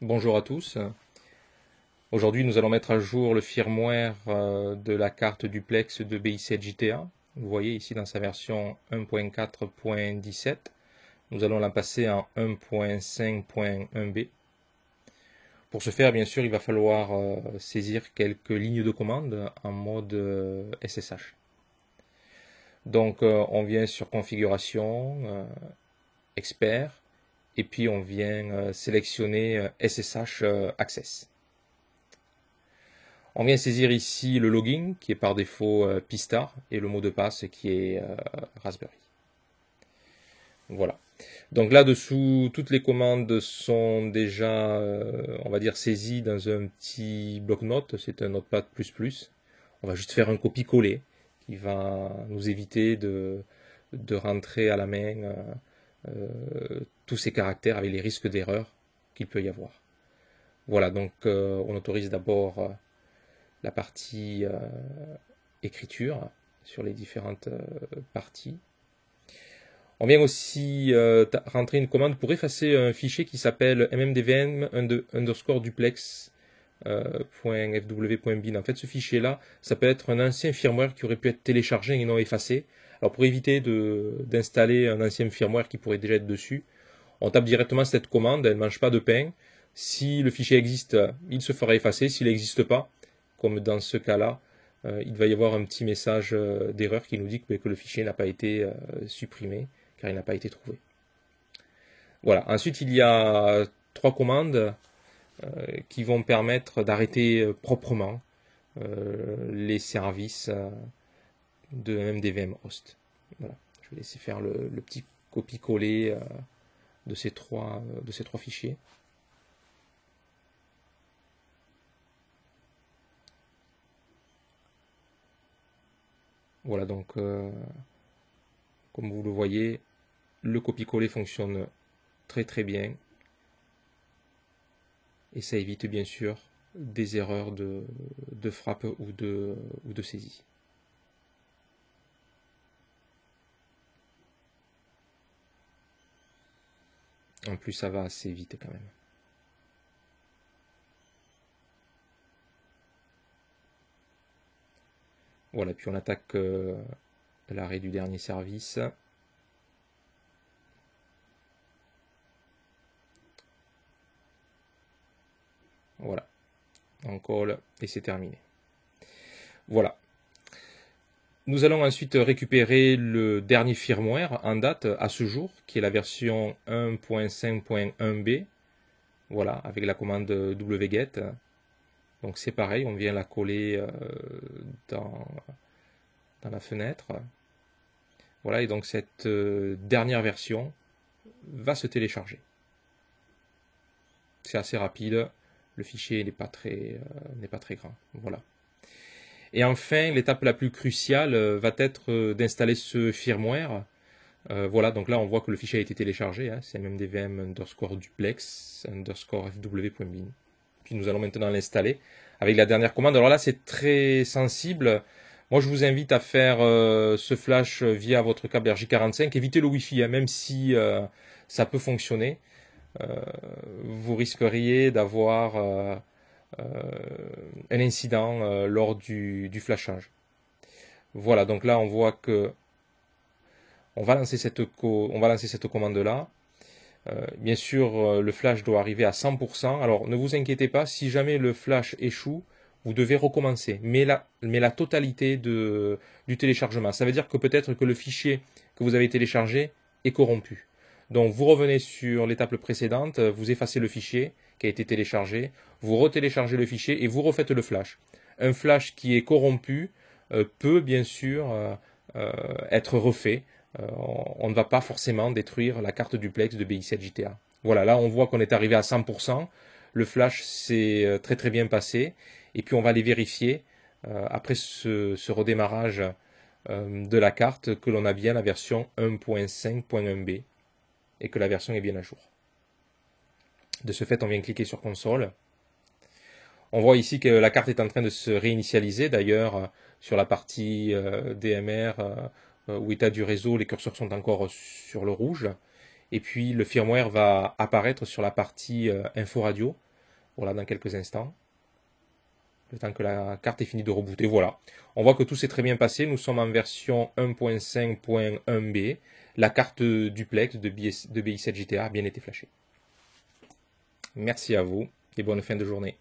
Bonjour à tous. Aujourd'hui, nous allons mettre à jour le firmware de la carte duplex de BICJTA. Vous voyez ici dans sa version 1.4.17. Nous allons la passer en 1.5.1b. Pour ce faire, bien sûr, il va falloir saisir quelques lignes de commande en mode SSH. Donc, on vient sur Configuration, Expert, et puis on vient sélectionner SSH Access. On vient saisir ici le login qui est par défaut Pistar et le mot de passe qui est Raspberry. Voilà. Donc là-dessous, toutes les commandes sont déjà, on va dire, saisies dans un petit bloc-notes. C'est un Notepad++. On va juste faire un copier-coller qui va nous éviter de rentrer à la main tous ces caractères avec les risques d'erreur qu'il peut y avoir. Voilà, donc on autorise d'abord la partie écriture sur les différentes parties. On vient aussi rentrer une commande pour effacer un fichier qui s'appelle mmdvm_duplex.fw.bin. En fait, ce fichier-là, ça peut être un ancien firmware qui aurait pu être téléchargé et non effacé. Alors, pour éviter d'installer un ancien firmware qui pourrait déjà être dessus, on tape directement cette commande, elle ne mange pas de pain. Si le fichier existe, il se fera effacer. S'il n'existe pas, comme dans ce cas-là, il va y avoir un petit message d'erreur qui nous dit que le fichier n'a pas été supprimé, car il n'a pas été trouvé. Voilà. Ensuite, il y a trois commandes qui vont permettre d'arrêter proprement les services de MDVM host. Voilà. Je vais laisser faire le petit copier-coller de ces trois fichiers. Voilà, donc comme vous le voyez, le copier-coller fonctionne très très bien et ça évite bien sûr des erreurs de frappe ou de saisie. En plus, ça va assez vite quand même. Voilà, puis on attaque l'arrêt du dernier service. Voilà, on colle et c'est terminé. Voilà. Nous allons ensuite récupérer le dernier firmware en date à ce jour, qui est la version 1.5.1b. Voilà, avec la commande wget. Donc c'est pareil, on vient la coller dans la fenêtre. Voilà, et donc cette dernière version va se télécharger. C'est assez rapide, le fichier n'est pas très grand. Voilà. Et enfin, l'étape la plus cruciale va être d'installer ce firmware. Voilà, donc là on voit que le fichier a été téléchargé, c'est mmdvm_duplex_fw.bin. Puis nous allons maintenant l'installer avec la dernière commande. Alors là c'est très sensible. Moi je vous invite à faire ce flash via votre câble RJ45. Évitez le Wi-Fi, même si ça peut fonctionner. Vous risqueriez d'avoir un incident lors du flashage. Voilà, donc là on voit que on va lancer cette commande-là. Bien sûr, le flash doit arriver à 100%. Alors ne vous inquiétez pas, si jamais le flash échoue, vous devez recommencer. Mais la totalité du téléchargement. Ça veut dire que peut-être que le fichier que vous avez téléchargé est corrompu. Donc vous revenez sur l'étape précédente, vous effacez le fichier qui a été téléchargé, vous retéléchargez le fichier et vous refaites le flash. Un flash qui est corrompu peut bien sûr être refait. On ne va pas forcément détruire la carte duplex de BICJTA. Voilà, là on voit qu'on est arrivé à 100%. Le flash s'est très très bien passé. Et puis on va aller vérifier après ce redémarrage de la carte que l'on a bien la version 1.5.1b et que la version est bien à jour. De ce fait, on vient cliquer sur console. On voit ici que la carte est en train de se réinitialiser. D'ailleurs, sur la partie DMR ou état du réseau, les curseurs sont encore sur le rouge. Et puis le firmware va apparaître sur la partie info radio Voilà, dans quelques instants. Le temps que la carte est finie de rebooter. Voilà. On voit que tout s'est très bien passé. Nous sommes en version 1.5.1b. La carte duplex de BI7 GTA a bien été flashée. Merci à vous et bonne fin de journée.